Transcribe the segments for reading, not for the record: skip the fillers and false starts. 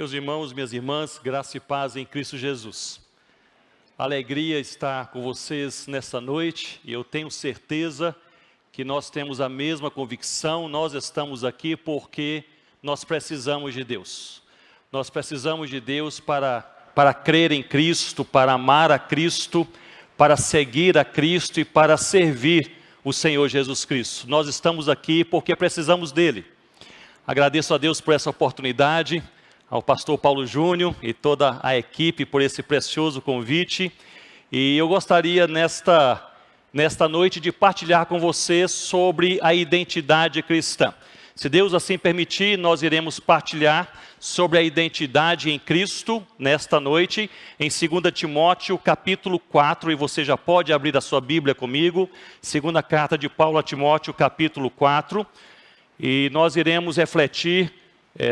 Meus irmãos, minhas irmãs, graça e paz em Cristo Jesus. Alegria estar com vocês nesta noite e eu tenho certeza que nós temos a mesma convicção, nós estamos aqui porque nós precisamos de Deus. Nós precisamos de Deus para crer em Cristo, para amar a Cristo, para seguir a Cristo e para servir o Senhor Jesus Cristo. Nós estamos aqui porque precisamos dEle. Agradeço a Deus por essa oportunidade, ao pastor Paulo Júnior e toda a equipe por esse precioso convite. E eu gostaria nesta noite de partilhar com vocês sobre a identidade cristã. Se Deus assim permitir, nós iremos partilhar sobre a identidade em Cristo nesta noite, em 2 Timóteo capítulo 4, e você já pode abrir a sua Bíblia comigo, segunda carta de Paulo a Timóteo capítulo 4, e nós iremos refletir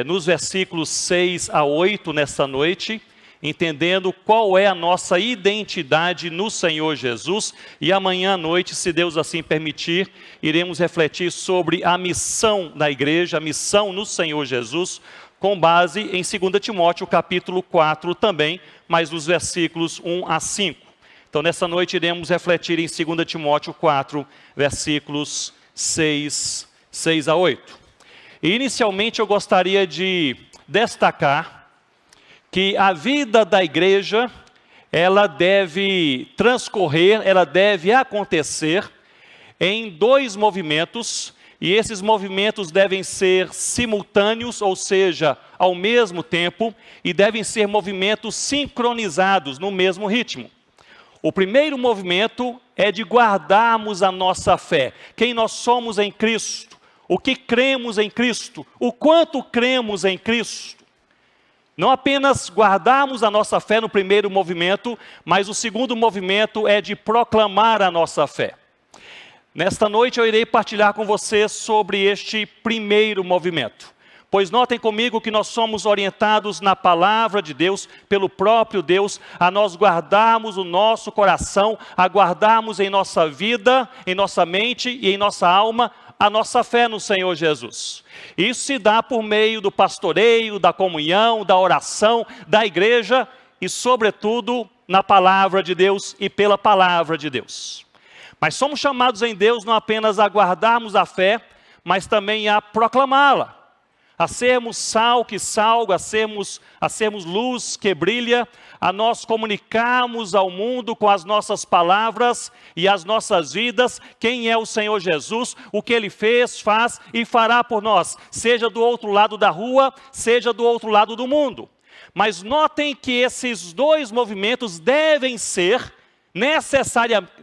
nos versículos 6 a 8 nesta noite, entendendo qual é a nossa identidade no Senhor Jesus, e amanhã à noite, se Deus assim permitir, iremos refletir sobre a missão da igreja, a missão no Senhor Jesus, com base em 2 Timóteo capítulo 4 também, mas nos versículos 1 a 5. Então nessa noite iremos refletir em 2 Timóteo 4, versículos 6 a 8. E inicialmente eu gostaria de destacar que a vida da igreja, ela deve transcorrer, ela deve acontecer em dois movimentos, e esses movimentos devem ser simultâneos, ou seja, ao mesmo tempo, e devem ser movimentos sincronizados no mesmo ritmo. O primeiro movimento é de guardarmos a nossa fé, quem nós somos em Cristo, o que cremos em Cristo, o quanto cremos em Cristo. Não apenas guardarmos a nossa fé no primeiro movimento, mas o segundo movimento é de proclamar a nossa fé. Nesta noite eu irei partilhar com vocês sobre este primeiro movimento. Pois notem comigo que nós somos orientados na palavra de Deus, pelo próprio Deus, a nós guardarmos o nosso coração, a guardarmos em nossa vida, em nossa mente e em nossa alma, a nossa fé no Senhor Jesus. Isso se dá por meio do pastoreio, da comunhão, da oração, da igreja e, sobretudo, na palavra de Deus e pela palavra de Deus. Mas somos chamados em Deus não apenas a guardarmos a fé, mas também a proclamá-la, a sermos sal que salga, a sermos luz que brilha, a nós comunicarmos ao mundo com as nossas palavras e as nossas vidas quem é o Senhor Jesus, o que Ele fez, faz e fará por nós, seja do outro lado da rua, seja do outro lado do mundo. Mas notem que esses dois movimentos devem ser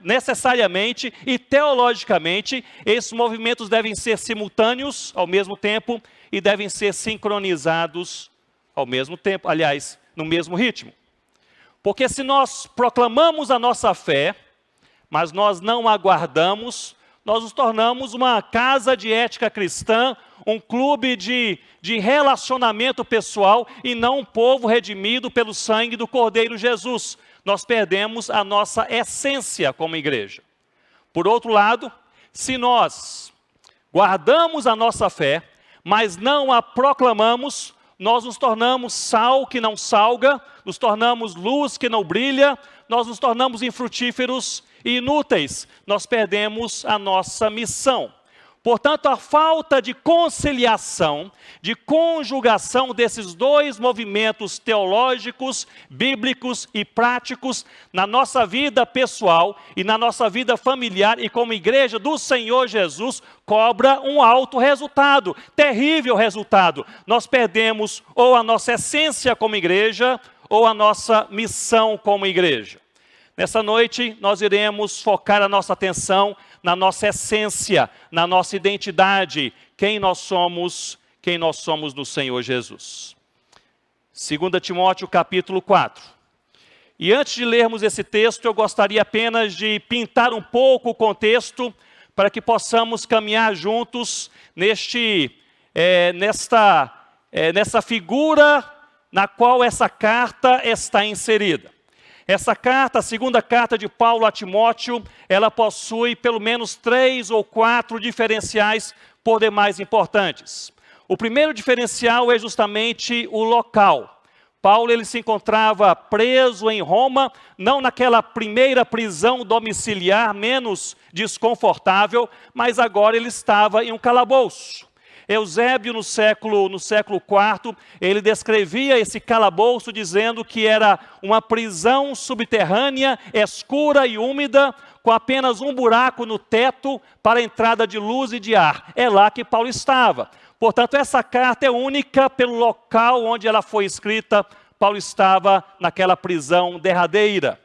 necessariamente e teologicamente, esses movimentos devem ser simultâneos ao mesmo tempo e devem ser sincronizados ao mesmo tempo, aliás, no mesmo ritmo. Porque se nós proclamamos a nossa fé, mas nós não aguardamos, nós nos tornamos uma casa de ética cristã, um clube de relacionamento pessoal e não um povo redimido pelo sangue do Cordeiro Jesus. Nós perdemos a nossa essência como igreja. Por outro lado, se nós guardamos a nossa fé, mas não a proclamamos, nós nos tornamos sal que não salga, nos tornamos luz que não brilha, nós nos tornamos infrutíferos e inúteis, nós perdemos a nossa missão. Portanto, a falta de conciliação, de conjugação desses dois movimentos teológicos, bíblicos e práticos na nossa vida pessoal e na nossa vida familiar e como igreja do Senhor Jesus, cobra um alto resultado, terrível resultado. Nós perdemos ou a nossa essência como igreja ou a nossa missão como igreja. Nessa noite, nós iremos focar a nossa atenção na nossa essência, na nossa identidade, quem nós somos no Senhor Jesus. 2 Timóteo capítulo 4. E antes de lermos esse texto, eu gostaria apenas de pintar um pouco o contexto para que possamos caminhar juntos nessa figura na qual essa carta está inserida. Essa carta, a segunda carta de Paulo a Timóteo, ela possui pelo menos 3 ou 4 diferenciais por demais importantes. O primeiro diferencial é justamente o local. Paulo ele se encontrava preso em Roma, não naquela primeira prisão domiciliar, menos desconfortável, mas agora ele estava em um calabouço. Eusébio, no século IV, ele descrevia esse calabouço dizendo que era uma prisão subterrânea, escura e úmida, com apenas um buraco no teto para a entrada de luz e de ar. É lá que Paulo estava. Portanto, essa carta é única pelo local onde ela foi escrita. Paulo estava naquela prisão derradeira.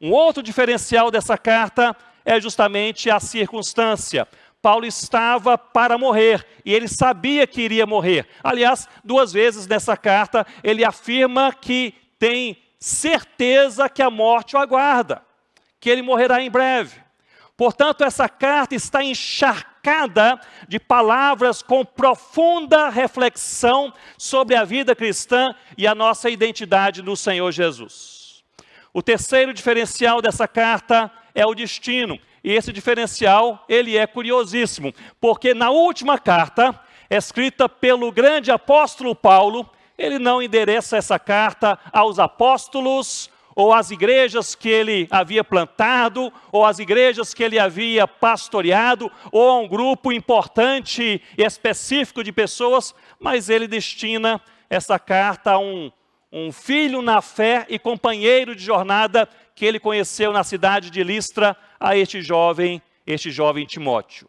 Um outro diferencial dessa carta é justamente a circunstância. Paulo estava para morrer e ele sabia que iria morrer. Aliás, 2 vezes nessa carta ele afirma que tem certeza que a morte o aguarda, que ele morrerá em breve. Portanto, essa carta está encharcada de palavras com profunda reflexão sobre a vida cristã e a nossa identidade no Senhor Jesus. O terceiro diferencial dessa carta é o destino. E esse diferencial, ele é curiosíssimo, porque na última carta, escrita pelo grande apóstolo Paulo, ele não endereça essa carta aos apóstolos, ou às igrejas que ele havia plantado, ou às igrejas que ele havia pastoreado, ou a um grupo importante e específico de pessoas, mas ele destina essa carta a um filho na fé e companheiro de jornada que ele conheceu na cidade de Listra, a este jovem Timóteo.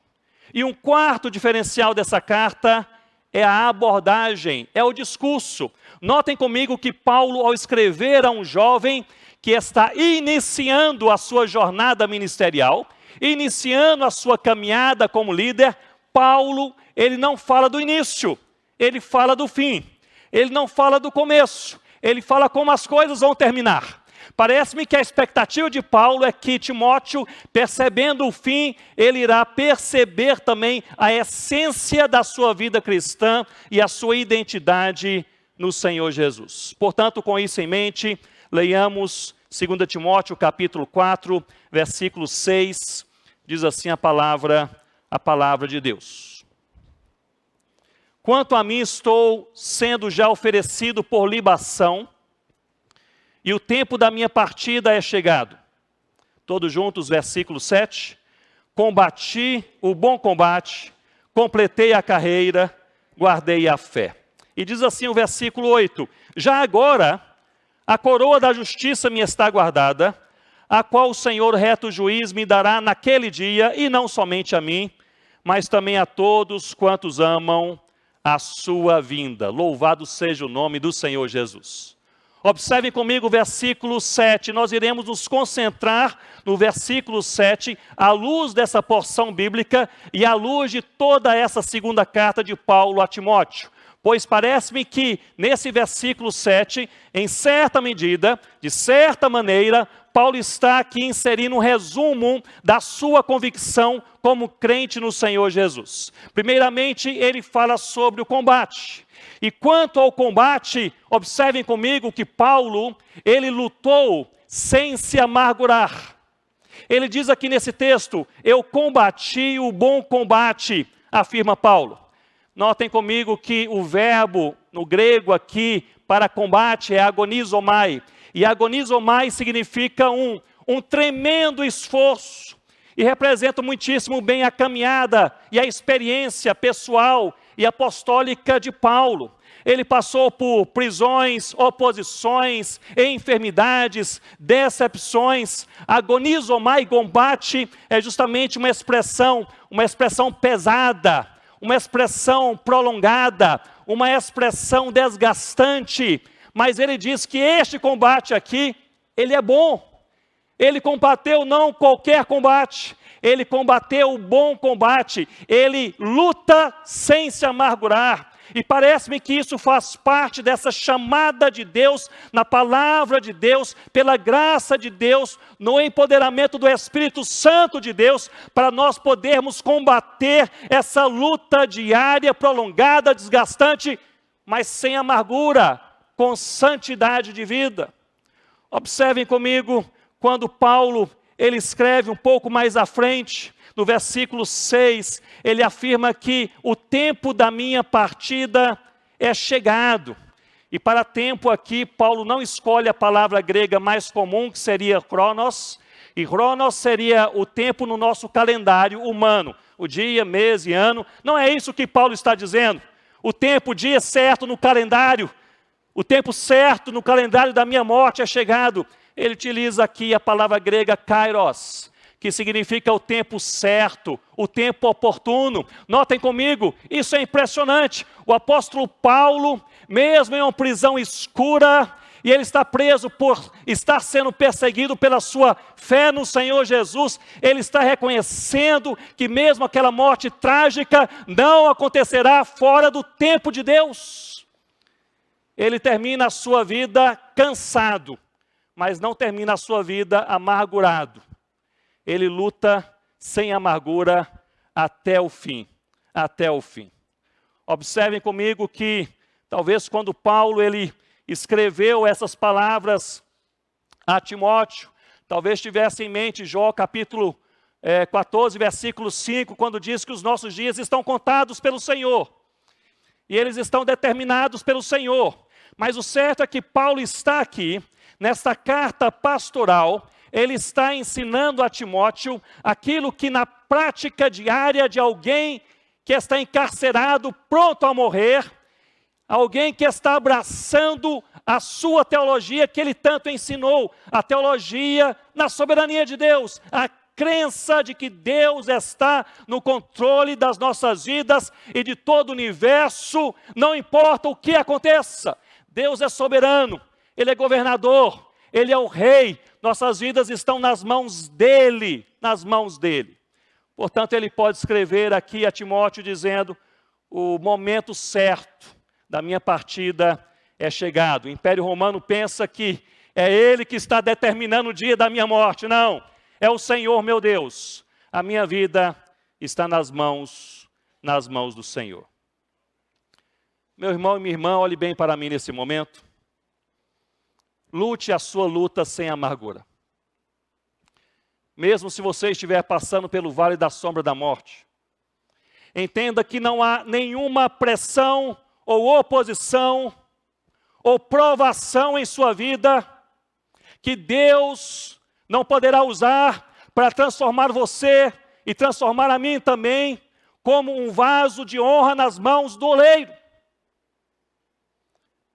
E um quarto diferencial dessa carta é a abordagem, é o discurso. Notem comigo que Paulo, ao escrever a um jovem que está iniciando a sua jornada ministerial, iniciando a sua caminhada como líder, Paulo, ele não fala do início, ele fala do fim. Ele não fala do começo, ele fala como as coisas vão terminar. Parece-me que a expectativa de Paulo é que Timóteo, percebendo o fim, ele irá perceber também a essência da sua vida cristã e a sua identidade no Senhor Jesus. Portanto, com isso em mente, leiamos 2 Timóteo capítulo 4, versículo 6, diz assim a palavra de Deus. Quanto a mim, estou sendo já oferecido por libação, e o tempo da minha partida é chegado. Todos juntos, versículo 7. Combati o bom combate, completei a carreira, guardei a fé. E diz assim o versículo 8. Já agora, a coroa da justiça me está guardada, a qual o Senhor reto juiz me dará naquele dia, e não somente a mim, mas também a todos quantos amam a sua vinda. Louvado seja o nome do Senhor Jesus. Observem comigo o versículo 7, nós iremos nos concentrar no versículo 7, à luz dessa porção bíblica e à luz de toda essa segunda carta de Paulo a Timóteo. Pois parece-me que nesse versículo 7, em certa medida, de certa maneira, Paulo está aqui inserindo um resumo da sua convicção como crente no Senhor Jesus. Primeiramente, ele fala sobre o combate. E quanto ao combate, observem comigo que Paulo, ele lutou sem se amargurar. Ele diz aqui nesse texto, eu combati o bom combate, afirma Paulo. Notem comigo que o verbo no grego aqui para combate é agonizomai. E agonizomai significa um tremendo esforço. E representa muitíssimo bem a caminhada e a experiência pessoal e apostólica de Paulo. Ele passou por prisões, oposições, enfermidades, decepções. Agonizomai, combate, é justamente uma expressão pesada, uma expressão prolongada, uma expressão desgastante. Mas ele diz que este combate aqui, ele é bom. Ele combateu não qualquer combate, ele combateu o bom combate, ele luta sem se amargurar. E parece-me que isso faz parte dessa chamada de Deus, na palavra de Deus, pela graça de Deus, no empoderamento do Espírito Santo de Deus, para nós podermos combater essa luta diária, prolongada, desgastante, mas sem amargura, com santidade de vida. Observem comigo, quando Paulo, ele escreve um pouco mais à frente, no versículo 6, ele afirma que o tempo da minha partida é chegado. E para tempo aqui, Paulo não escolhe a palavra grega mais comum, que seria chronos. E chronos seria o tempo no nosso calendário humano. O dia, mês e ano. Não é isso que Paulo está dizendo. O tempo, o dia certo no calendário. O tempo certo no calendário da minha morte é chegado. Ele utiliza aqui a palavra grega kairos, que significa o tempo certo, o tempo oportuno. Notem comigo, isso é impressionante. O apóstolo Paulo, mesmo em uma prisão escura, e ele está preso por estar sendo perseguido pela sua fé no Senhor Jesus, ele está reconhecendo que mesmo aquela morte trágica não acontecerá fora do tempo de Deus. Ele termina a sua vida cansado, mas não termina a sua vida amargurado. Ele luta sem amargura até o fim, até o fim. Observem comigo que, talvez quando Paulo ele escreveu essas palavras a Timóteo, talvez tivesse em mente Jó capítulo 14, versículo 5, quando diz que os nossos dias estão contados pelo Senhor, e eles estão determinados pelo Senhor. Mas o certo é que Paulo está aqui, nesta carta pastoral, ele está ensinando a Timóteo aquilo que na prática diária de alguém que está encarcerado, pronto a morrer, alguém que está abraçando a sua teologia que ele tanto ensinou, a teologia na soberania de Deus, a crença de que Deus está no controle das nossas vidas e de todo o universo, não importa o que aconteça. Deus é soberano, Ele é governador, Ele é o rei, nossas vidas estão nas mãos dEle, nas mãos dEle. Portanto, ele pode escrever aqui a Timóteo dizendo, o momento certo da minha partida é chegado. O Império Romano pensa que é ele que está determinando o dia da minha morte. Não, é o Senhor meu Deus. A minha vida está nas mãos do Senhor. Meu irmão e minha irmã, olhe bem para mim nesse momento. Lute a sua luta sem amargura. Mesmo se você estiver passando pelo vale da sombra da morte, entenda que não há nenhuma pressão ou oposição ou provação em sua vida que Deus não poderá usar para transformar você e transformar a mim também como um vaso de honra nas mãos do oleiro.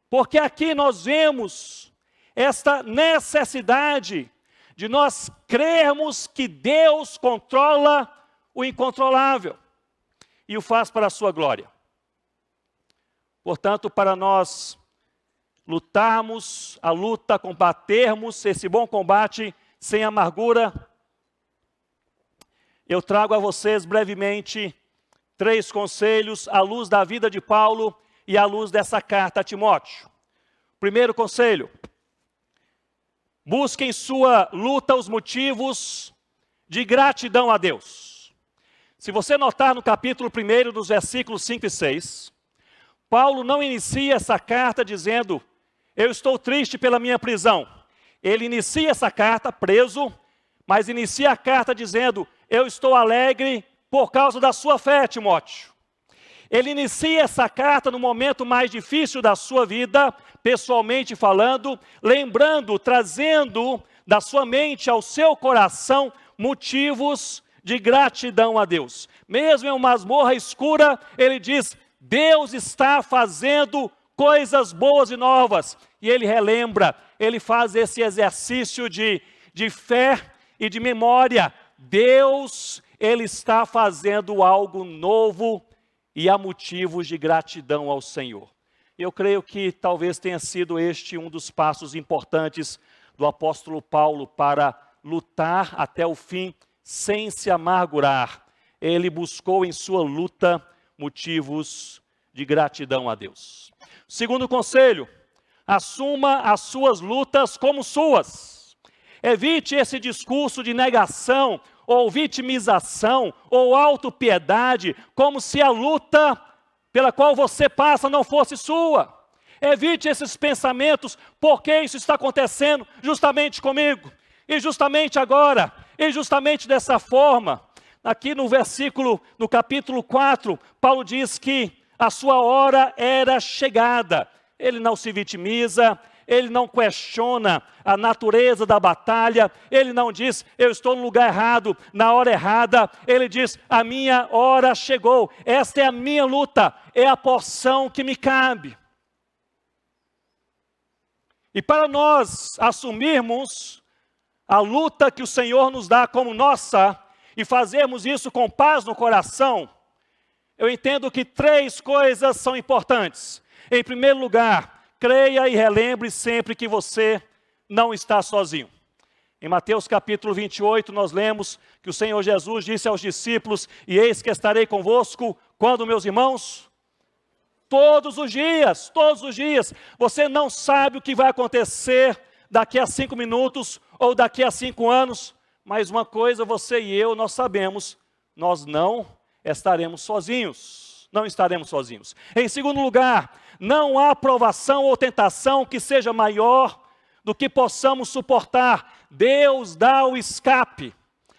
Porque aqui nós vemos esta necessidade de nós crermos que Deus controla o incontrolável e o faz para a sua glória. Portanto, para nós lutarmos a luta, combatermos esse bom combate sem amargura, eu trago a vocês brevemente 3 conselhos à luz da vida de Paulo e à luz dessa carta a Timóteo. Primeiro conselho: busque em sua luta os motivos de gratidão a Deus. Se você notar no capítulo 1, dos versículos 5 e 6, Paulo não inicia essa carta dizendo, eu estou triste pela minha prisão. Ele inicia essa carta preso, mas inicia a carta dizendo, eu estou alegre por causa da sua fé, Timóteo. Ele inicia essa carta no momento mais difícil da sua vida, pessoalmente falando, lembrando, trazendo da sua mente ao seu coração motivos de gratidão a Deus. Mesmo em uma masmorra escura, ele diz, Deus está fazendo coisas boas e novas. E ele relembra, ele faz esse exercício de fé e de memória. Deus, Ele está fazendo algo novo e há motivos de gratidão ao Senhor. Eu creio que talvez tenha sido este um dos passos importantes do apóstolo Paulo para lutar até o fim sem se amargurar. Ele buscou em sua luta motivos de gratidão a Deus. Segundo conselho, assuma as suas lutas como suas. Evite esse discurso de negação, ou vitimização, ou autopiedade, como se a luta pela qual você passa não fosse sua. Evite esses pensamentos, porque isso está acontecendo justamente comigo, e justamente agora, e justamente dessa forma. Aqui no capítulo 4, Paulo diz que a sua hora era chegada. ele não se vitimiza, ele não questiona a natureza da batalha, ele não diz, eu estou no lugar errado, na hora errada, ele diz, a minha hora chegou, esta é a minha luta, é a porção que me cabe. E para nós assumirmos a luta que o Senhor nos dá como nossa, e fazermos isso com paz no coração, eu entendo que 3 coisas são importantes. Em primeiro lugar, creia e relembre sempre que você não está sozinho. Em Mateus capítulo 28, nós lemos que o Senhor Jesus disse aos discípulos, e eis que estarei convosco, quando, meus irmãos? Todos os dias, todos os dias. Você não sabe o que vai acontecer daqui a 5 minutos ou daqui a 5 anos, mas uma coisa você e eu, nós sabemos, nós não estaremos sozinhos, não estaremos sozinhos. Em segundo lugar, não há provação ou tentação que seja maior do que possamos suportar. Deus dá o escape,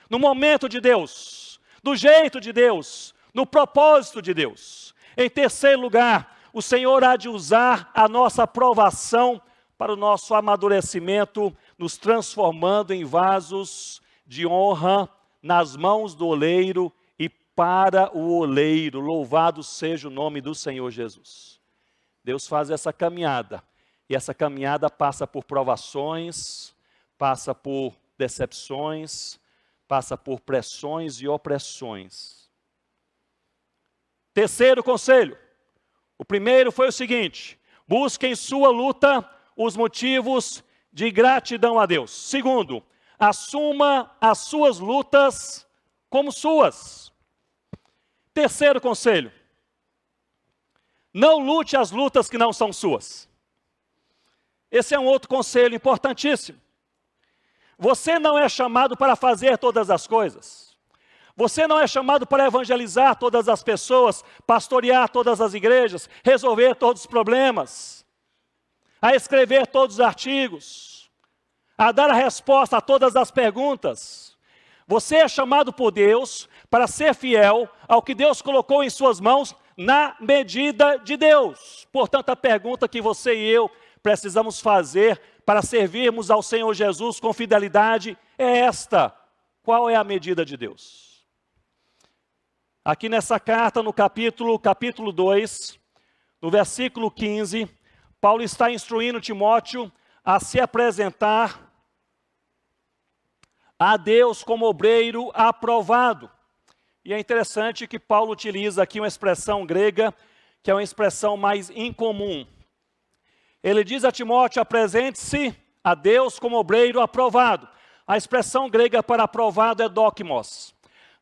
no momento de Deus, do jeito de Deus, no propósito de Deus. Em terceiro lugar, o Senhor há de usar a nossa provação para o nosso amadurecimento, nos transformando em vasos de honra nas mãos do oleiro e para o oleiro. Louvado seja o nome do Senhor Jesus. Deus faz essa caminhada, e essa caminhada passa por provações, passa por decepções, passa por pressões e opressões. Terceiro conselho, o primeiro foi o seguinte: busque em sua luta os motivos de gratidão a Deus. Segundo, assuma as suas lutas como suas. Terceiro conselho, não lute as lutas que não são suas. Esse é um outro conselho importantíssimo. Você não é chamado para fazer todas as coisas. Você não é chamado para evangelizar todas as pessoas, pastorear todas as igrejas, resolver todos os problemas, a escrever todos os artigos, a dar a resposta a todas as perguntas. Você é chamado por Deus para ser fiel ao que Deus colocou em suas mãos na medida de Deus. Portanto, a pergunta que você e eu precisamos fazer para servirmos ao Senhor Jesus com fidelidade é esta: qual é a medida de Deus? Aqui nessa carta, no capítulo 2, no versículo 15, Paulo está instruindo Timóteo a se apresentar a Deus como obreiro aprovado. E é interessante que Paulo utiliza aqui uma expressão grega, que é uma expressão mais incomum. Ele diz a Timóteo: apresente-se a Deus como obreiro aprovado. A expressão grega para aprovado é dokimos.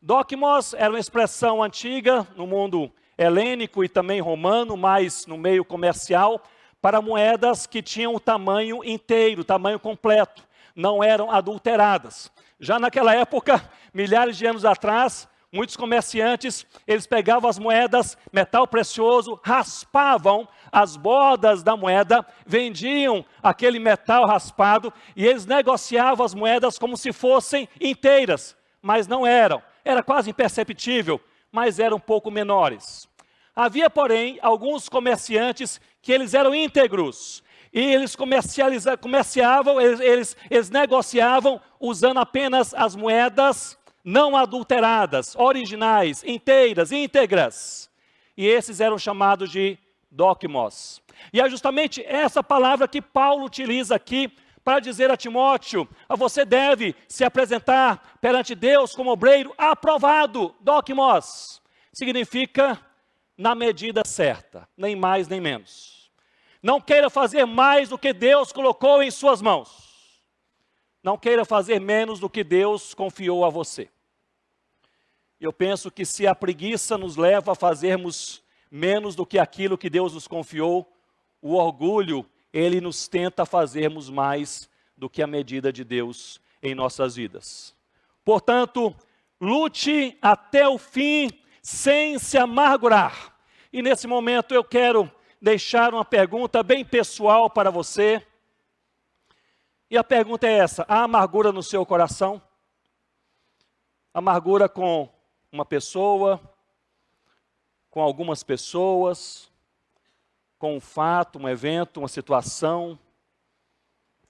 Dokimos era uma expressão antiga no mundo helênico e também romano, mas no meio comercial, para moedas que tinham o tamanho inteiro, tamanho completo, não eram adulteradas. Já naquela época, milhares de anos atrás, muitos comerciantes, eles pegavam as moedas, metal precioso, raspavam as bordas da moeda, vendiam aquele metal raspado e eles negociavam as moedas como se fossem inteiras, mas não eram. Era quase imperceptível, mas eram um pouco menores. Havia, porém, alguns comerciantes que eles eram íntegros e eles eles negociavam usando apenas as moedas não adulteradas, originais, inteiras, íntegras. E esses eram chamados de dokimos. E é justamente essa palavra que Paulo utiliza aqui para dizer a Timóteo: você deve se apresentar perante Deus como obreiro aprovado. Dokimos significa na medida certa, nem mais nem menos. Não queira fazer mais do que Deus colocou em suas mãos. Não queira fazer menos do que Deus confiou a você. Eu penso que se a preguiça nos leva a fazermos menos do que aquilo que Deus nos confiou, o orgulho, ele nos tenta fazermos mais do que a medida de Deus em nossas vidas. Portanto, lute até o fim sem se amargurar. E nesse momento eu quero deixar uma pergunta bem pessoal para você. E a pergunta é essa: há amargura no seu coração? Amargura com uma pessoa, com algumas pessoas, com um fato, um evento, uma situação,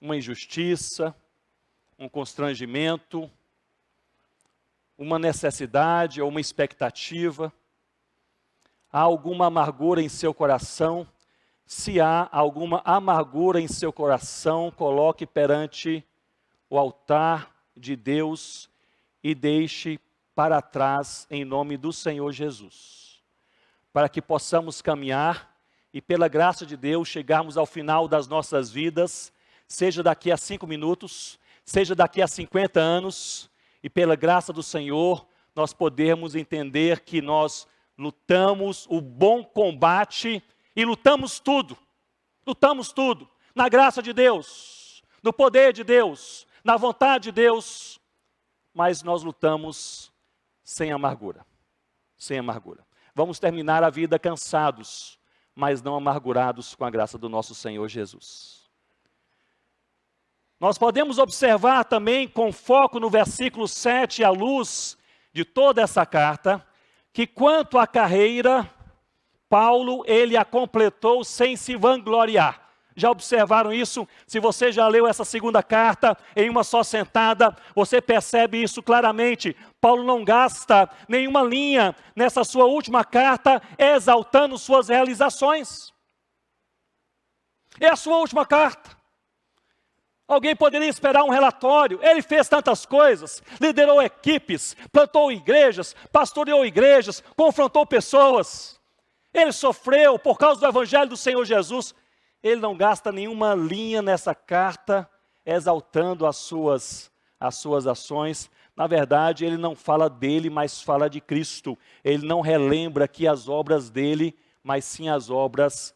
uma injustiça, um constrangimento, uma necessidade ou uma expectativa. Há alguma amargura em seu coração? Se há alguma amargura em seu coração, coloque perante o altar de Deus e deixe para trás em nome do Senhor Jesus, para que possamos caminhar e pela graça de Deus chegarmos ao final das nossas vidas, seja daqui a 5 minutos, seja daqui a 50 anos, e pela graça do Senhor nós podermos entender que nós lutamos o bom combate e lutamos tudo, na graça de Deus, no poder de Deus, na vontade de Deus, mas nós lutamos sem amargura. Vamos terminar a vida cansados, mas não amargurados com a graça do nosso Senhor Jesus. Nós podemos observar também, com foco no versículo 7, à luz de toda essa carta, que quanto à carreira, Paulo, ele a completou sem se vangloriar. Já observaram isso? Se você já leu essa segunda carta em uma só sentada, você percebe isso claramente. Paulo não gasta nenhuma linha nessa sua última carta exaltando suas realizações. É a sua última carta. Alguém poderia esperar um relatório. Ele fez tantas coisas, liderou equipes, plantou igrejas, pastoreou igrejas, confrontou pessoas. Ele sofreu por causa do evangelho do Senhor Jesus. Ele não gasta nenhuma linha nessa carta exaltando as suas ações. Na verdade, ele não fala dele, mas fala de Cristo. Ele não relembra aqui as obras dele, mas sim as obras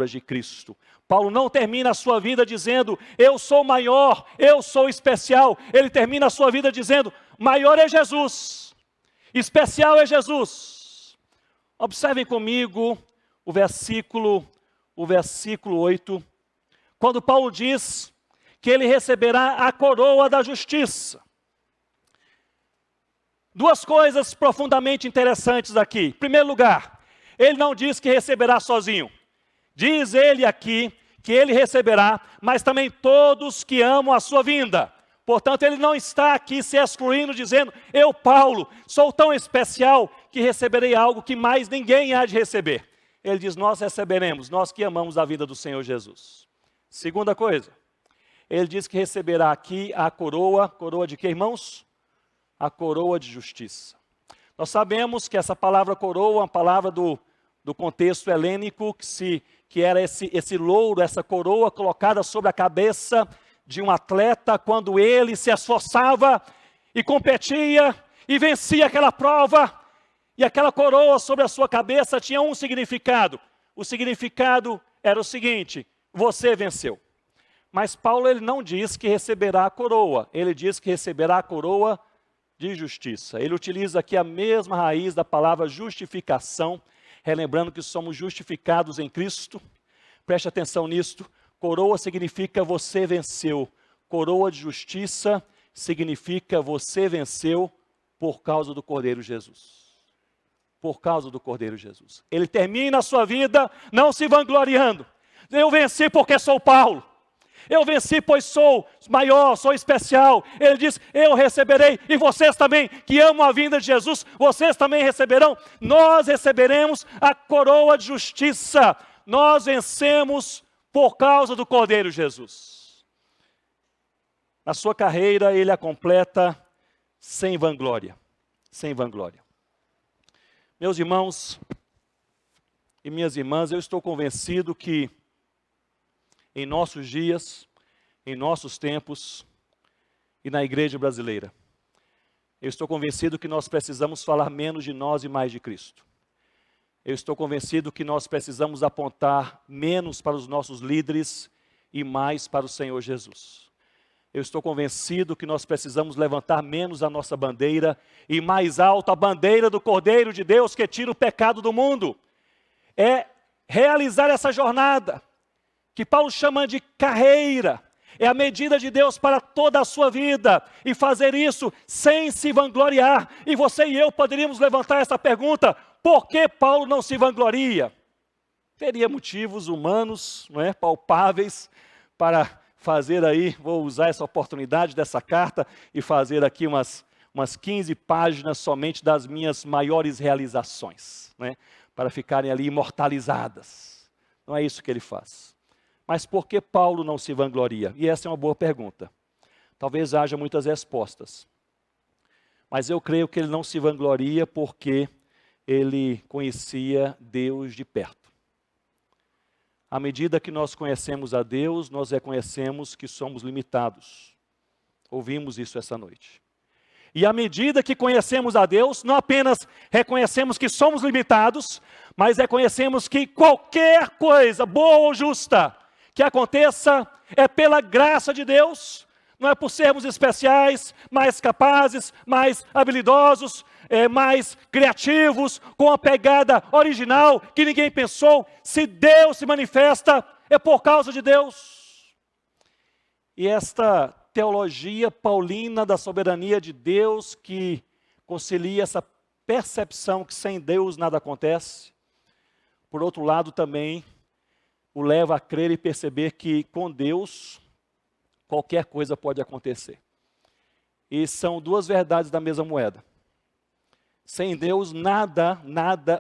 de Cristo. Paulo não termina a sua vida dizendo, eu sou maior, eu sou especial. Ele termina a sua vida dizendo, maior é Jesus, especial é Jesus. Observem comigo o versículo 8, quando Paulo diz que ele receberá a coroa da justiça. Duas coisas profundamente interessantes aqui. Em primeiro lugar, ele não diz que receberá sozinho. Diz ele aqui que ele receberá, mas também todos que amam a sua vinda. Portanto, ele não está aqui se excluindo, dizendo, eu, Paulo, sou tão especial que receberei algo que mais ninguém há de receber. Ele diz, nós receberemos, nós que amamos a vida do Senhor Jesus. Segunda coisa, ele diz que receberá aqui a coroa de quê, irmãos? A coroa de justiça. Nós sabemos que essa palavra coroa é uma palavra do contexto helênico, que era esse louro, essa coroa colocada sobre a cabeça de um atleta quando ele se esforçava e competia e vencia aquela prova. E aquela coroa sobre a sua cabeça tinha um significado. O significado era o seguinte, você venceu. Mas Paulo ele não diz que receberá a coroa, ele diz que receberá a coroa de justiça. Ele utiliza aqui a mesma raiz da palavra justificação, relembrando que somos justificados em Cristo. Preste atenção nisto. Coroa significa você venceu. Coroa de justiça significa você venceu por causa do Cordeiro Jesus. Por causa do Cordeiro Jesus. Ele termina a sua vida não se vangloriando. Eu venci porque sou Paulo. Eu venci pois sou maior, sou especial. Ele diz, eu receberei. E vocês também, que amam a vinda de Jesus, vocês também receberão. Nós receberemos a coroa de justiça. Nós vencemos por causa do Cordeiro Jesus. Na sua carreira, ele a completa sem vanglória. Sem vanglória. Meus irmãos e minhas irmãs, eu estou convencido que em nossos dias, em nossos tempos e na igreja brasileira, eu estou convencido que nós precisamos falar menos de nós e mais de Cristo. Eu estou convencido que nós precisamos apontar menos para os nossos líderes e mais para o Senhor Jesus. Eu estou convencido que nós precisamos levantar menos a nossa bandeira e mais alto a bandeira do Cordeiro de Deus que tira o pecado do mundo. É realizar essa jornada, que Paulo chama de carreira. É a medida de Deus para toda a sua vida. E fazer isso sem se vangloriar. E você e eu poderíamos levantar essa pergunta, por que Paulo não se vangloria? teria motivos humanos, não é, palpáveis, para fazer aí, vou usar essa oportunidade dessa carta e fazer aqui umas 15 páginas somente das minhas maiores realizações, né, para ficarem ali imortalizadas. Não é isso que ele faz. Mas por que Paulo não se vangloria? E essa é uma boa pergunta. Talvez haja muitas respostas. Mas eu creio que ele não se vangloria porque ele conhecia Deus de perto. À medida que nós conhecemos a Deus, nós reconhecemos que somos limitados. Ouvimos isso essa noite. E à medida que conhecemos a Deus, não apenas reconhecemos que somos limitados, mas reconhecemos que qualquer coisa, boa ou justa, que aconteça é pela graça de Deus, não é por sermos especiais, mais capazes, mais habilidosos, mais criativos, com a pegada original que ninguém pensou. Se Deus se manifesta, é por causa de Deus. E esta teologia paulina da soberania de Deus, que concilia essa percepção que sem Deus nada acontece, por outro lado também o leva a crer e perceber que com Deus qualquer coisa pode acontecer. E são duas verdades da mesma moeda. Sem Deus nada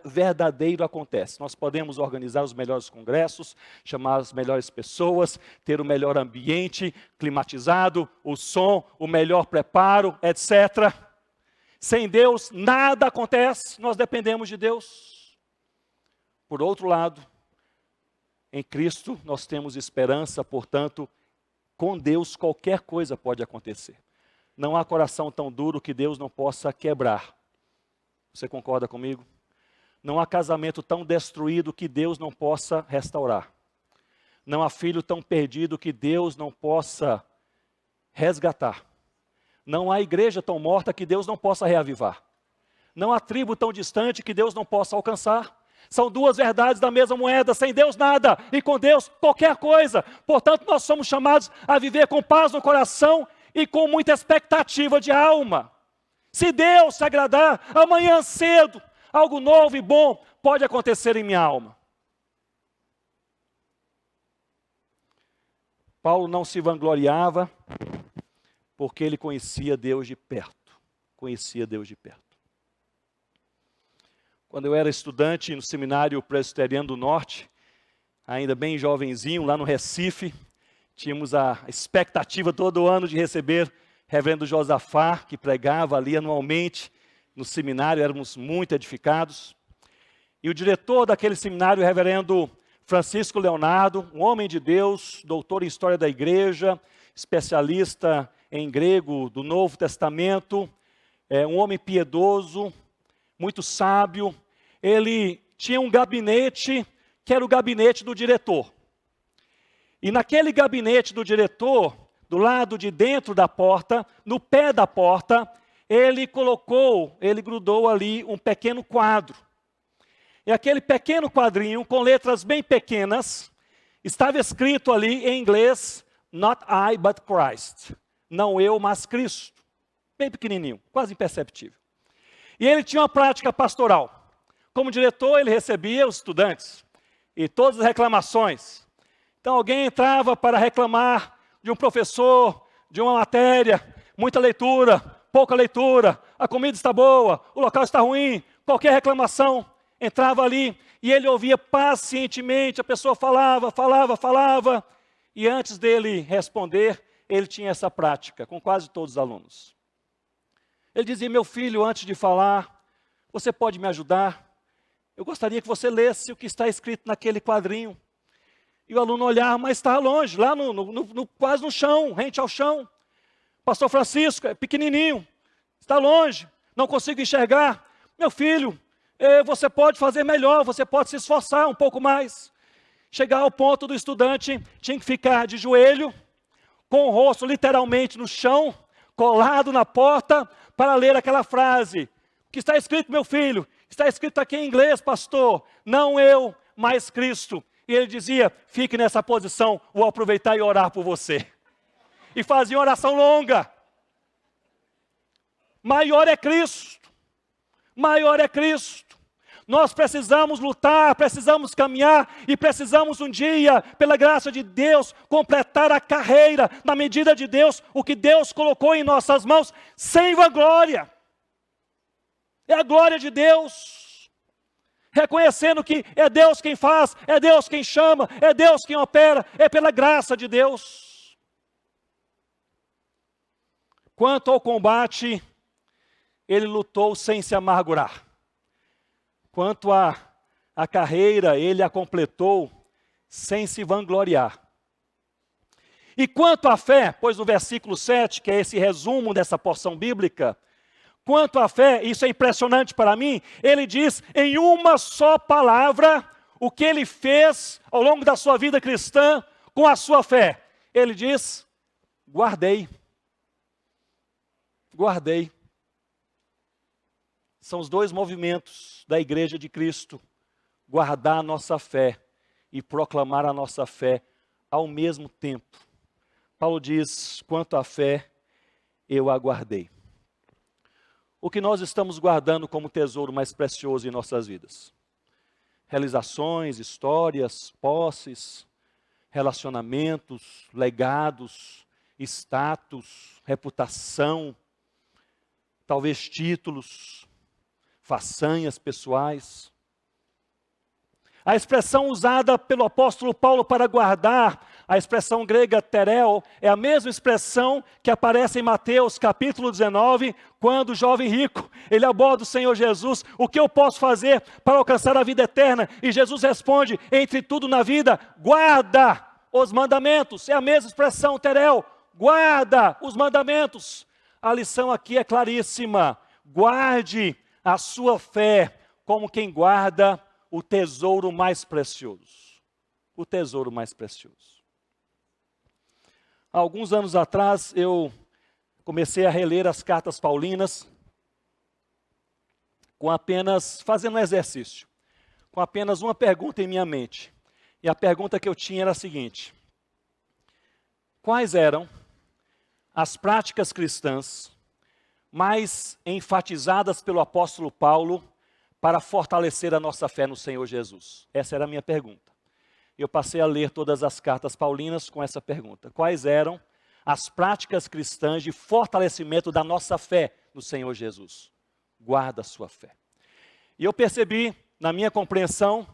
verdadeiro acontece. Nós podemos organizar os melhores congressos, chamar as melhores pessoas, ter o melhor ambiente climatizado, o som, o melhor preparo, etc. Sem Deus nada acontece, nós dependemos de Deus. Por outro lado, em Cristo nós temos esperança, portanto, com Deus qualquer coisa pode acontecer. Não há coração tão duro que Deus não possa quebrar. Você concorda comigo? Não há casamento tão destruído que Deus não possa restaurar. Não há filho tão perdido que Deus não possa resgatar. Não há igreja tão morta que Deus não possa reavivar. Não há tribo tão distante que Deus não possa alcançar. São duas verdades da mesma moeda, sem Deus nada e com Deus qualquer coisa. Portanto, nós somos chamados a viver com paz no coração e com muita expectativa de alma. Se Deus se agradar, amanhã cedo, algo novo e bom pode acontecer em minha alma. Paulo não se vangloriava porque ele conhecia Deus de perto. Conhecia Deus de perto. Quando eu era estudante no Seminário Presbiteriano do Norte, ainda bem jovenzinho, lá no Recife, tínhamos a expectativa todo ano de receber reverendo Josafá, que pregava ali anualmente no seminário, éramos muito edificados. E o diretor daquele seminário, o reverendo Francisco Leonardo, um homem de Deus, doutor em História da Igreja, especialista em grego do Novo Testamento, um homem piedoso, muito sábio. Ele tinha um gabinete que era o gabinete do diretor. E naquele gabinete do diretor, do lado de dentro da porta, no pé da porta, ele grudou ali um pequeno quadro. E aquele pequeno quadrinho, com letras bem pequenas, estava escrito ali em inglês, "Not I, but Christ". Não eu, mas Cristo. Bem pequenininho, quase imperceptível. E ele tinha uma prática pastoral. Como diretor, ele recebia os estudantes e todas as reclamações. Então alguém entrava para reclamar de um professor, de uma matéria, muita leitura, pouca leitura, a comida está boa, o local está ruim, qualquer reclamação, entrava ali e ele ouvia pacientemente, a pessoa falava, e antes dele responder, ele tinha essa prática com quase todos os alunos. Ele dizia: meu filho, antes de falar, você pode me ajudar? Eu gostaria que você lesse o que está escrito naquele quadrinho. E o aluno olhava, mas está longe, lá quase no chão, rente ao chão. Pastor Francisco, é pequenininho, está longe, não consigo enxergar. Meu filho, você pode fazer melhor, você pode se esforçar um pouco mais. Chegar ao ponto do estudante, tinha que ficar de joelho, com o rosto literalmente no chão, colado na porta, para ler aquela frase. O que está escrito, meu filho? Está escrito aqui em inglês, pastor. Não eu, mas Cristo. E ele dizia: fique nessa posição, vou aproveitar e orar por você. E fazia uma oração longa. Maior é Cristo. Maior é Cristo. Nós precisamos lutar, precisamos caminhar e precisamos um dia, pela graça de Deus, completar a carreira na medida de Deus, o que Deus colocou em nossas mãos, sem vanglória. É a glória de Deus, reconhecendo que é Deus quem faz, é Deus quem chama, é Deus quem opera, é pela graça de Deus. Quanto ao combate, ele lutou sem se amargurar. Quanto à carreira, ele a completou sem se vangloriar. E quanto à fé, pois no versículo 7, que é esse resumo dessa porção bíblica, quanto à fé, isso é impressionante para mim, ele diz em uma só palavra o que ele fez ao longo da sua vida cristã com a sua fé. Ele diz, guardei. Guardei. São os dois movimentos da Igreja de Cristo, guardar a nossa fé e proclamar a nossa fé ao mesmo tempo. Paulo diz, quanto à fé, eu aguardei. O que nós estamos guardando como tesouro mais precioso em nossas vidas? Realizações, histórias, posses, relacionamentos, legados, status, reputação, talvez títulos, façanhas pessoais. A expressão usada pelo apóstolo Paulo para guardar, a expressão grega tereo, é a mesma expressão que aparece em Mateus capítulo 19, quando o jovem rico, ele aborda o Senhor Jesus, o que eu posso fazer para alcançar a vida eterna? E Jesus responde, entre tudo na vida, guarda os mandamentos. É a mesma expressão tereo, guarda os mandamentos. A lição aqui é claríssima, guarde a sua fé como quem guarda o tesouro mais precioso. O tesouro mais precioso. Há alguns anos atrás, eu comecei a reler as cartas paulinas, fazendo um exercício, com apenas uma pergunta em minha mente. E a pergunta que eu tinha era a seguinte: quais eram as práticas cristãs mais enfatizadas pelo apóstolo Paulo para fortalecer a nossa fé no Senhor Jesus? Essa era a minha pergunta. Eu passei a ler todas as cartas paulinas com essa pergunta. Quais eram as práticas cristãs de fortalecimento da nossa fé no Senhor Jesus? Guarda a sua fé. E eu percebi, na minha compreensão,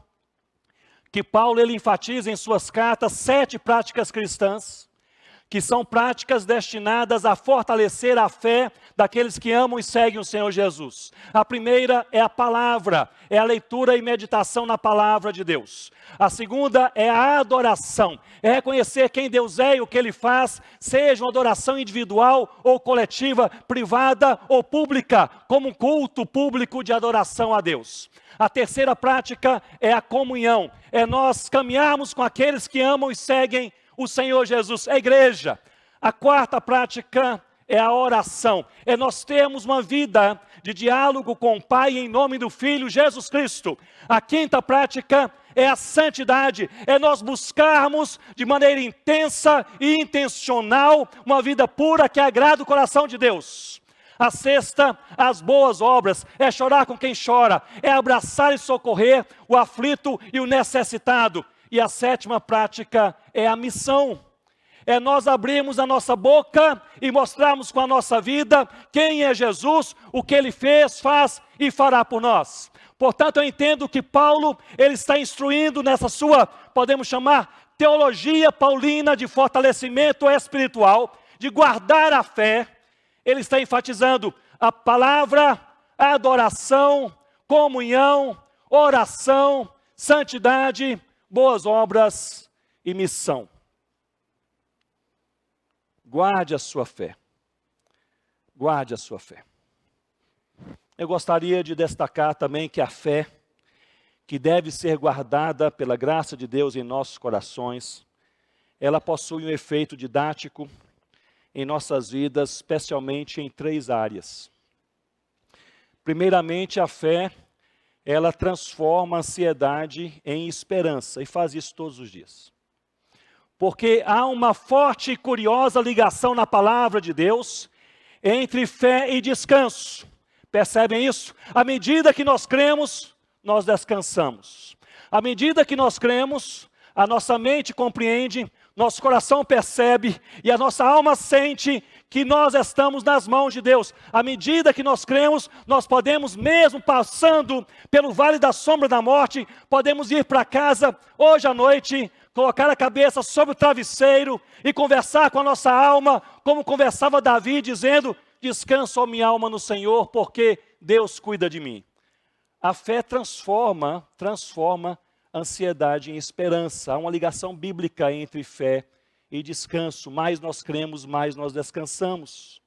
que Paulo ele enfatiza em suas cartas 7 práticas cristãs, que são práticas destinadas a fortalecer a fé daqueles que amam e seguem o Senhor Jesus. A primeira é a palavra, é a leitura e meditação na palavra de Deus. A segunda é a adoração, é reconhecer quem Deus é e o que Ele faz, seja uma adoração individual ou coletiva, privada ou pública, como um culto público de adoração a Deus. A terceira prática é a comunhão, é nós caminharmos com aqueles que amam e seguem o Senhor Jesus, a igreja. A quarta prática é a oração, é nós termos uma vida de diálogo com o Pai em nome do Filho Jesus Cristo. A quinta prática é a santidade, é nós buscarmos de maneira intensa e intencional uma vida pura que agrada o coração de Deus. A sexta, as boas obras, é chorar com quem chora, é abraçar e socorrer o aflito e o necessitado. E a sétima prática é a missão. É nós abrirmos a nossa boca e mostrarmos com a nossa vida quem é Jesus, o que Ele fez, faz e fará por nós. Portanto, eu entendo que Paulo, ele está instruindo nessa sua, podemos chamar, teologia paulina de fortalecimento espiritual, de guardar a fé. Ele está enfatizando a palavra, a adoração, comunhão, oração, santidade, boas obras e missão. Guarde a sua fé. Guarde a sua fé. Eu gostaria de destacar também que a fé, que deve ser guardada pela graça de Deus em nossos corações, ela possui um efeito didático em nossas vidas, especialmente em 3 áreas. Primeiramente, a fé, ela transforma a ansiedade em esperança, e faz isso todos os dias. Porque há uma forte e curiosa ligação na palavra de Deus entre fé e descanso. Percebem isso? À medida que nós cremos, nós descansamos. À medida que nós cremos, a nossa mente compreende, nosso coração percebe e a nossa alma sente que nós estamos nas mãos de Deus. À medida que nós cremos, nós podemos, mesmo passando pelo vale da sombra da morte, podemos ir para casa hoje à noite, colocar a cabeça sobre o travesseiro e conversar com a nossa alma, como conversava Davi, dizendo: descanso, ó minha alma, no Senhor, porque Deus cuida de mim. A fé transforma ansiedade em esperança. Há uma ligação bíblica entre fé e descanso. Mais nós cremos, mais nós descansamos.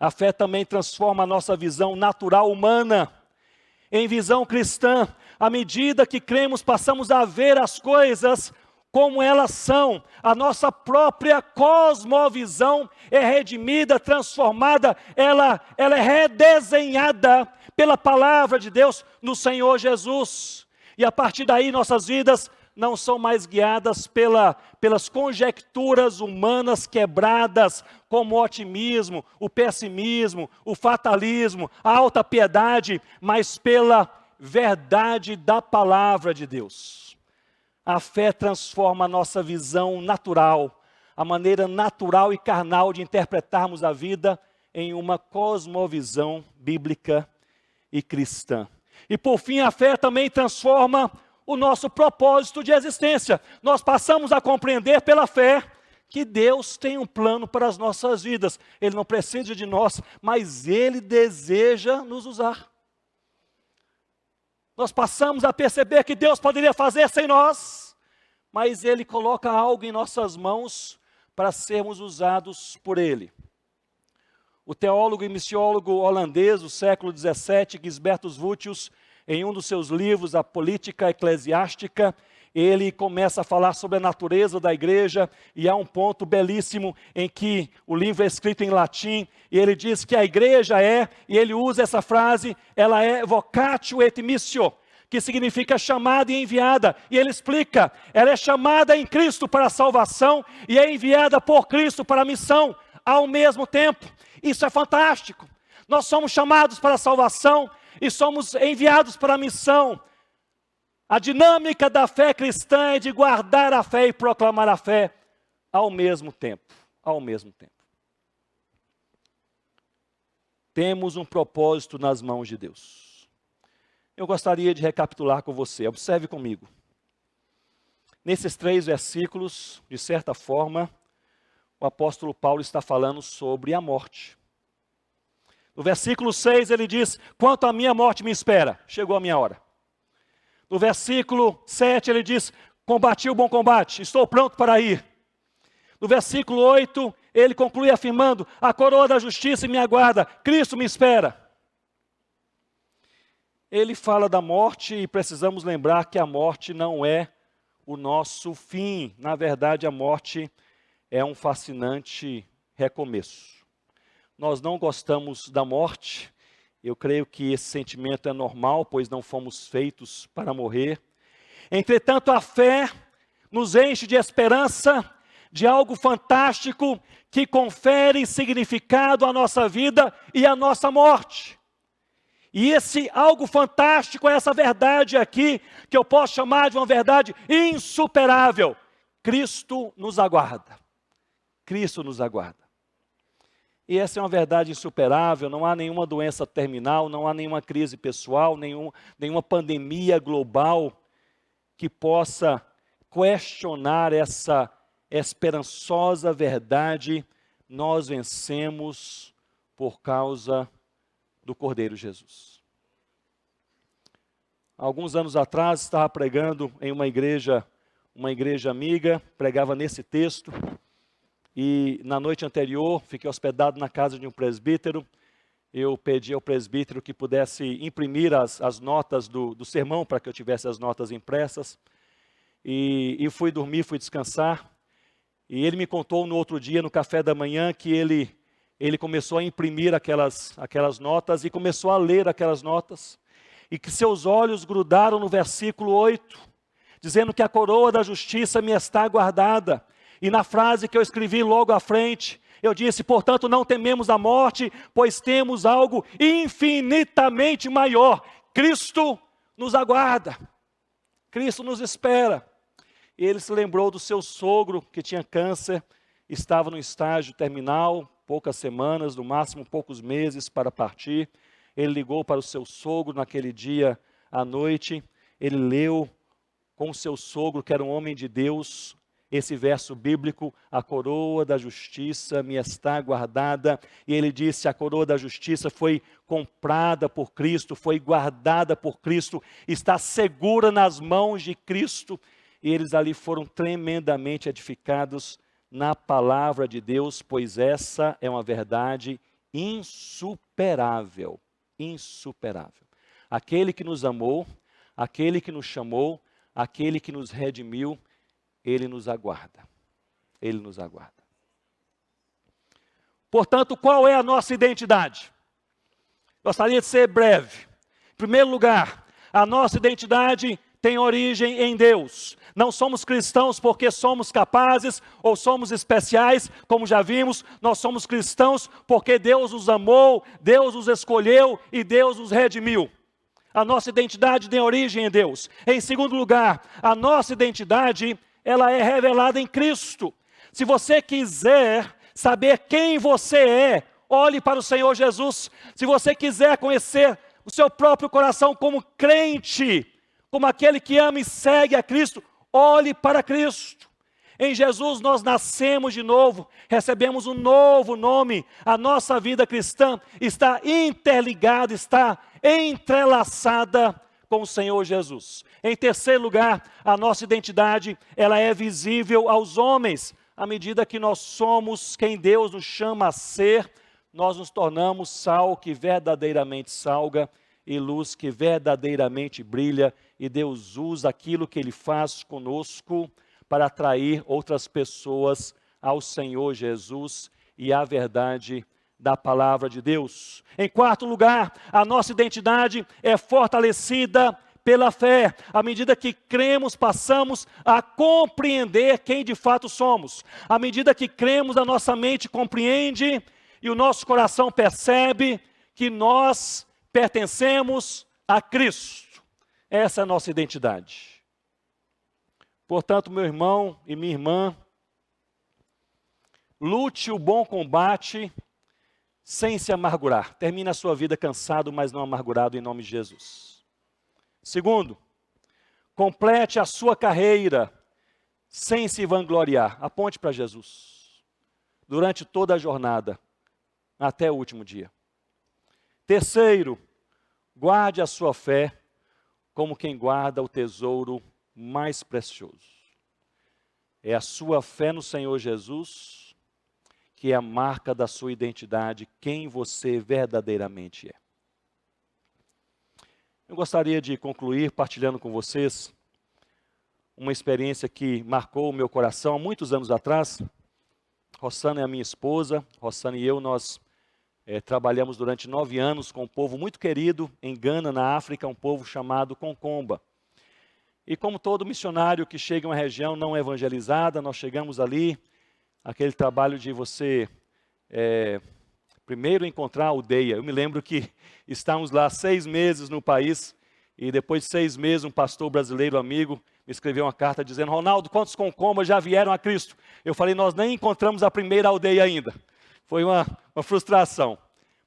A fé também transforma a nossa visão natural humana em visão cristã. À medida que cremos, passamos a ver as coisas como elas são. A nossa própria cosmovisão é redimida, transformada, ela é redesenhada pela palavra de Deus no Senhor Jesus. E a partir daí nossas vidas não são mais guiadas pelas conjecturas humanas quebradas, como o otimismo, o pessimismo, o fatalismo, a alta piedade, mas pela verdade da palavra de Deus. A fé transforma a nossa visão natural, a maneira natural e carnal de interpretarmos a vida em uma cosmovisão bíblica e cristã. E por fim, a fé também transforma o nosso propósito de existência. Nós passamos a compreender pela fé que Deus tem um plano para as nossas vidas. Ele não precisa de nós, mas Ele deseja nos usar. Nós passamos a perceber que Deus poderia fazer sem nós, mas Ele coloca algo em nossas mãos para sermos usados por Ele. O teólogo e missiólogo holandês do século XVII, Gisbertus Vultius, em um dos seus livros, A Política Eclesiástica, ele começa a falar sobre a natureza da igreja, e há um ponto belíssimo em que o livro é escrito em latim, e ele diz que a igreja e ele usa essa frase, ela é vocatio et missio, que significa chamada e enviada, e ele explica, ela é chamada em Cristo para a salvação, e é enviada por Cristo para a missão, ao mesmo tempo. Isso é fantástico. Nós somos chamados para a salvação e somos enviados para a missão. A dinâmica da fé cristã é de guardar a fé e proclamar a fé ao mesmo tempo. Ao mesmo tempo. Temos um propósito nas mãos de Deus. Eu gostaria de recapitular com você. Observe comigo. Nesses 3 versículos, de certa forma, o apóstolo Paulo está falando sobre a morte. No versículo 6 ele diz: quanto a minha morte me espera, chegou a minha hora. No versículo 7 ele diz: combati o bom combate, estou pronto para ir. No versículo 8 ele conclui afirmando: a coroa da justiça me aguarda, Cristo me espera. Ele fala da morte e precisamos lembrar que a morte não é o nosso fim. Na verdade, a morte é um fascinante recomeço. Nós não gostamos da morte, eu creio que esse sentimento é normal, pois não fomos feitos para morrer. Entretanto, a fé nos enche de esperança, de algo fantástico, que confere significado à nossa vida e à nossa morte. E esse algo fantástico é essa verdade aqui, que eu posso chamar de uma verdade insuperável. Cristo nos aguarda. Cristo nos aguarda. E essa é uma verdade insuperável, não há nenhuma doença terminal, não há nenhuma crise pessoal, nenhuma pandemia global que possa questionar essa esperançosa verdade. Nós vencemos por causa do Cordeiro Jesus. Alguns anos atrás, estava pregando em uma igreja amiga, pregava nesse texto. E na noite anterior, fiquei hospedado na casa de um presbítero. Eu pedi ao presbítero que pudesse imprimir as notas do sermão, para que eu tivesse as notas impressas. E fui dormir, fui descansar. E ele me contou no outro dia, no café da manhã, que ele começou a imprimir aquelas notas e começou a ler aquelas notas. E que seus olhos grudaram no versículo 8, dizendo que a coroa da justiça me está guardada. E na frase que eu escrevi logo à frente, eu disse: portanto não tememos a morte, pois temos algo infinitamente maior. Cristo nos aguarda, Cristo nos espera. E ele se lembrou do seu sogro que tinha câncer, estava no estágio terminal, poucas semanas, no máximo poucos meses para partir. Ele ligou para o seu sogro naquele dia à noite, ele leu com o seu sogro, que era um homem de Deus, esse verso bíblico: a coroa da justiça me está guardada. E ele disse: a coroa da justiça foi comprada por Cristo, foi guardada por Cristo, está segura nas mãos de Cristo. E eles ali foram tremendamente edificados na palavra de Deus, pois essa é uma verdade insuperável, insuperável. Aquele que nos amou, aquele que nos chamou, aquele que nos redimiu, ele nos aguarda. Ele nos aguarda. Portanto, qual é a nossa identidade? Gostaria de ser breve. Em primeiro lugar, a nossa identidade tem origem em Deus. Não somos cristãos porque somos capazes ou somos especiais, como já vimos. Nós somos cristãos porque Deus os amou, Deus os escolheu e Deus os redimiu. A nossa identidade tem origem em Deus. Em segundo lugar, a nossa identidade, ela é revelada em Cristo. Se você quiser saber quem você é, olhe para o Senhor Jesus. Se você quiser conhecer o seu próprio coração como crente, como aquele que ama e segue a Cristo, olhe para Cristo. Em Jesus nós nascemos de novo, recebemos um novo nome. A nossa vida cristã está interligada, está entrelaçada com o Senhor Jesus. Em terceiro lugar, a nossa identidade, ela é visível aos homens. À medida que nós somos quem Deus nos chama a ser, nós nos tornamos sal que verdadeiramente salga e luz que verdadeiramente brilha. E Deus usa aquilo que Ele faz conosco para atrair outras pessoas ao Senhor Jesus e à verdade da palavra de Deus. Em quarto lugar, a nossa identidade é fortalecida pela fé. À medida que cremos, passamos a compreender quem de fato somos. À medida que cremos, a nossa mente compreende e o nosso coração percebe que nós pertencemos a Cristo. Essa é a nossa identidade. Portanto, meu irmão e minha irmã, lute o bom combate sem se amargurar. Termine a sua vida cansado, mas não amargurado, em nome de Jesus. Segundo, complete a sua carreira sem se vangloriar. Aponte para Jesus durante toda a jornada, até o último dia. Terceiro, guarde a sua fé como quem guarda o tesouro mais precioso. É a sua fé no Senhor Jesus que é a marca da sua identidade, quem você verdadeiramente é. Eu gostaria de concluir partilhando com vocês uma experiência que marcou o meu coração há muitos anos atrás. Rossana é a minha esposa. Rossana e eu, nós trabalhamos durante 9 anos com um povo muito querido em Gana, na África, um povo chamado Concomba. E como todo missionário que chega em uma região não evangelizada, nós chegamos ali, aquele trabalho de você primeiro encontrar a aldeia. Eu me lembro que estávamos lá 6 meses no país, e depois de 6 meses um pastor brasileiro amigo me escreveu uma carta dizendo: Ronaldo, quantos Concombas já vieram a Cristo? Eu falei: nós nem encontramos a primeira aldeia ainda. Foi uma frustração.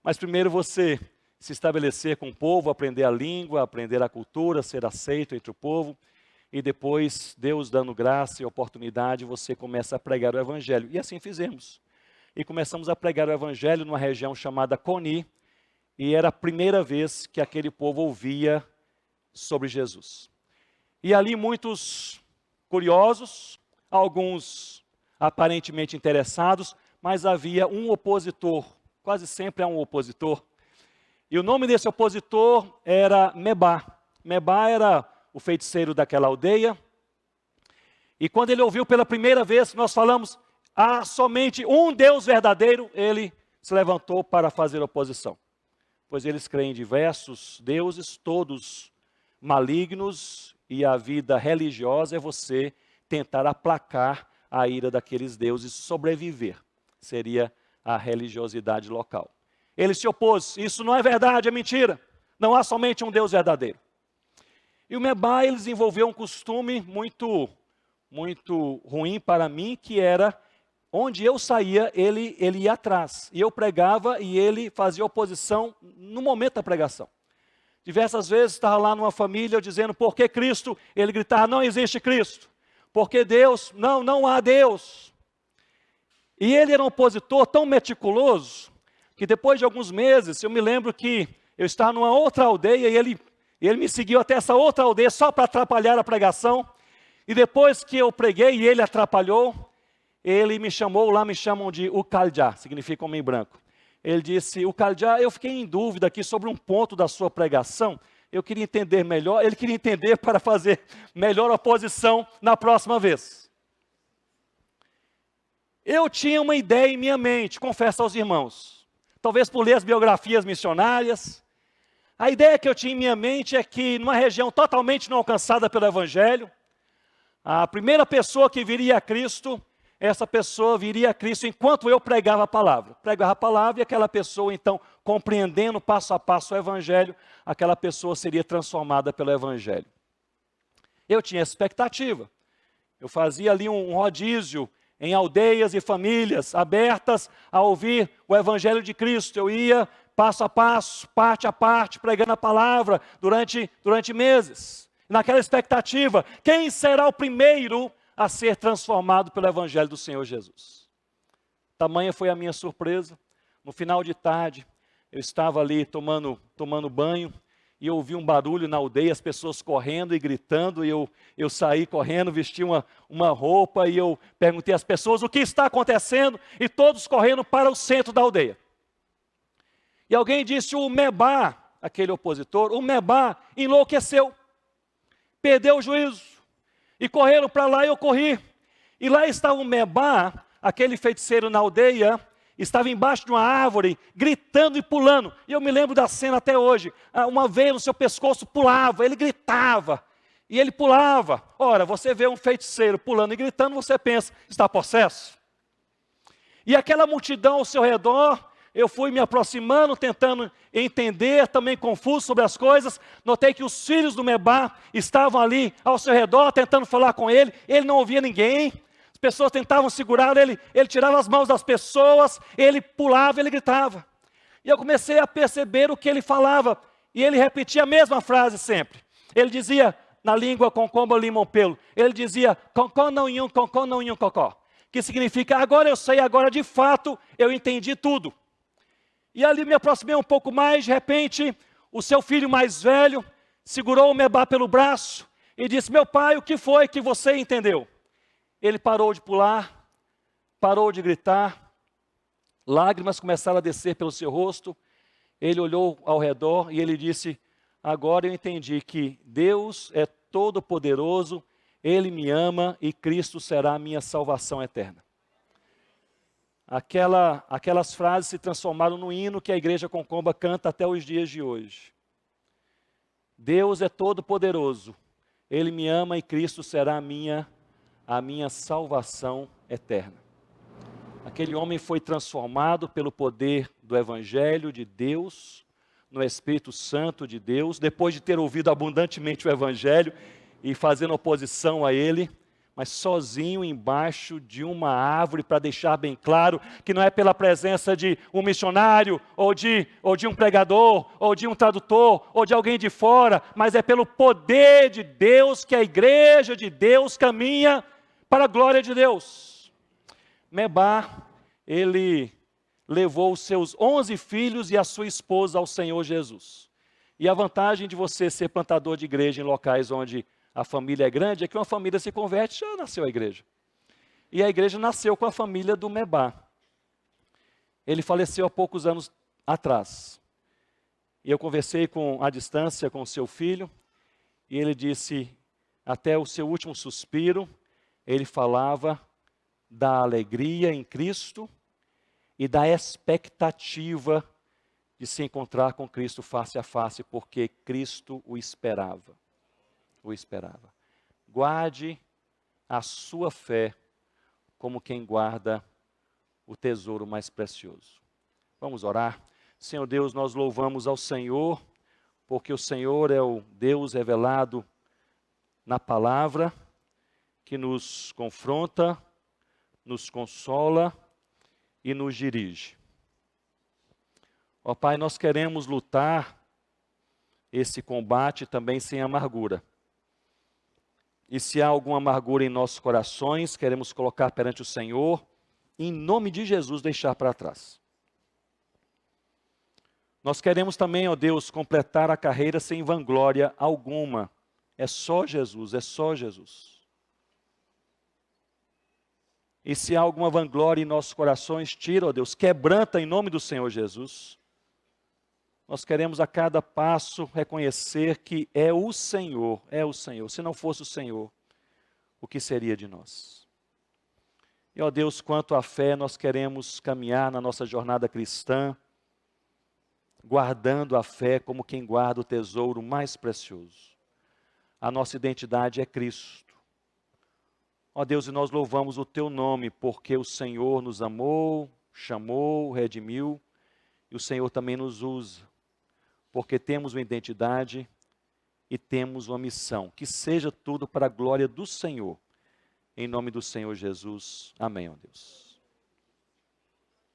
Mas primeiro você se estabelecer com o povo, aprender a língua, aprender a cultura, ser aceito entre o povo. E depois, Deus dando graça e oportunidade, você começa a pregar o Evangelho. E assim fizemos. E começamos a pregar o Evangelho numa região chamada Coni. E era a primeira vez que aquele povo ouvia sobre Jesus. E ali muitos curiosos, alguns aparentemente interessados, mas havia um opositor. Quase sempre há um opositor. E o nome desse opositor era Mebá. Mebá era o feiticeiro daquela aldeia. E quando ele ouviu pela primeira vez, nós falamos: há somente um Deus verdadeiro, ele se levantou para fazer oposição. Pois eles creem em diversos deuses, todos malignos, e a vida religiosa é você tentar aplacar a ira daqueles deuses, sobreviver. Seria a religiosidade local. Ele se opôs: isso não é verdade, é mentira. Não há somente um Deus verdadeiro. E o Mebá, ele desenvolveu um costume muito ruim para mim, que era, onde eu saía, ele ia atrás. E eu pregava e ele fazia oposição no momento da pregação. Diversas vezes estava lá numa família eu dizendo, por que Cristo? Ele gritava, não existe Cristo. Porque Deus? Não há Deus. E ele era um opositor tão meticuloso, que depois de alguns meses, eu me lembro que eu estava numa outra aldeia e ele me seguiu até essa outra aldeia só para atrapalhar a pregação. E depois que eu preguei e ele atrapalhou, ele me chamou, lá me chamam de Ucaljá, significa homem branco. Ele disse, Ucaljá, eu fiquei em dúvida aqui sobre um ponto da sua pregação, eu queria entender melhor, ele queria entender para fazer melhor oposição na próxima vez. Eu tinha uma ideia em minha mente, confesso aos irmãos, talvez por ler as biografias missionárias. A ideia que eu tinha em minha mente é que numa região totalmente não alcançada pelo Evangelho, a primeira pessoa que viria a Cristo, essa pessoa viria a Cristo enquanto eu pregava a palavra. Pregava a palavra e aquela pessoa então, compreendendo passo a passo o Evangelho, aquela pessoa seria transformada pelo Evangelho. Eu tinha expectativa. Eu fazia ali um rodízio em aldeias e famílias abertas a ouvir o Evangelho de Cristo. Eu ia passo a passo, parte a parte, pregando a palavra durante meses. Naquela expectativa, quem será o primeiro a ser transformado pelo Evangelho do Senhor Jesus? Tamanha foi a minha surpresa. No final de tarde, eu estava ali tomando banho, e eu ouvi um barulho na aldeia, as pessoas correndo e gritando, e eu saí correndo, vesti uma roupa, e eu perguntei às pessoas o que está acontecendo, e todos correndo para o centro da aldeia. E alguém disse, o Mebá, aquele opositor, o Mebá enlouqueceu, perdeu o juízo, e correram para lá e eu corri. E lá estava o Mebá, aquele feiticeiro na aldeia, estava embaixo de uma árvore, gritando e pulando. E eu me lembro da cena até hoje. Uma veia no seu pescoço pulava, ele gritava, e ele pulava. Ora, você vê um feiticeiro pulando e gritando, você pensa, está possesso? E aquela multidão ao seu redor, eu fui me aproximando, tentando entender, também confuso sobre as coisas. Notei que os filhos do Mebá estavam ali ao seu redor, tentando falar com ele. Ele não ouvia ninguém. As pessoas tentavam segurar ele tirava as mãos das pessoas, ele pulava, ele gritava. E eu comecei a perceber o que ele falava. E ele repetia a mesma frase sempre. Ele dizia, na língua concomba limão pelo, ele dizia, concó não iam, cocó. Que significa, agora eu sei, agora de fato eu entendi tudo. E ali me aproximei um pouco mais, de repente, o seu filho mais velho segurou o Mebá pelo braço e disse, meu pai, o que foi que você entendeu? Ele parou de pular, parou de gritar, lágrimas começaram a descer pelo seu rosto, ele olhou ao redor e ele disse, agora eu entendi que Deus é todo-poderoso, Ele me ama e Cristo será a minha salvação eterna. Aquelas frases se transformaram no hino que a igreja Concomba canta até os dias de hoje. Deus é todo poderoso, Ele me ama e Cristo será a minha salvação eterna. Aquele homem foi transformado pelo poder do Evangelho de Deus, no Espírito Santo de Deus, depois de ter ouvido abundantemente o Evangelho e fazendo oposição a ele, mas sozinho embaixo de uma árvore, para deixar bem claro que não é pela presença de um missionário, ou de um pregador, ou de um tradutor, ou de alguém de fora, mas é pelo poder de Deus que a igreja de Deus caminha para a glória de Deus. Mebá, ele levou os seus 11 filhos e a sua esposa ao Senhor Jesus. E a vantagem de você ser plantador de igreja em locais onde a família é grande, é que uma família se converte, já nasceu a igreja. E a igreja nasceu com a família do Mebá. Ele faleceu há poucos anos atrás. E eu conversei à distância com o seu filho, e ele disse, até o seu último suspiro, ele falava da alegria em Cristo e da expectativa de se encontrar com Cristo face a face, porque Cristo o esperava. Guarde a sua fé como quem guarda o tesouro mais precioso. Vamos orar. Senhor Deus, nós louvamos ao Senhor porque o Senhor é o Deus revelado na palavra, que nos confronta, nos consola e nos dirige. Ó Pai, nós queremos lutar esse combate também sem amargura. E se há alguma amargura em nossos corações, queremos colocar perante o Senhor, e em nome de Jesus deixar para trás. Nós queremos também, ó Deus, completar a carreira sem vanglória alguma. É só Jesus, é só Jesus. E se há alguma vanglória em nossos corações, tira, ó Deus, quebranta em nome do Senhor Jesus. Nós queremos a cada passo reconhecer que é o Senhor, é o Senhor. Se não fosse o Senhor, o que seria de nós? E, ó Deus, quanto à fé, nós queremos caminhar na nossa jornada cristã, guardando a fé como quem guarda o tesouro mais precioso. A nossa identidade é Cristo. Ó Deus, e nós louvamos o Teu nome, porque o Senhor nos amou, chamou, redimiu, e o Senhor também nos usa, porque temos uma identidade e temos uma missão. Que seja tudo para a glória do Senhor. Em nome do Senhor Jesus. Amém, ó Deus.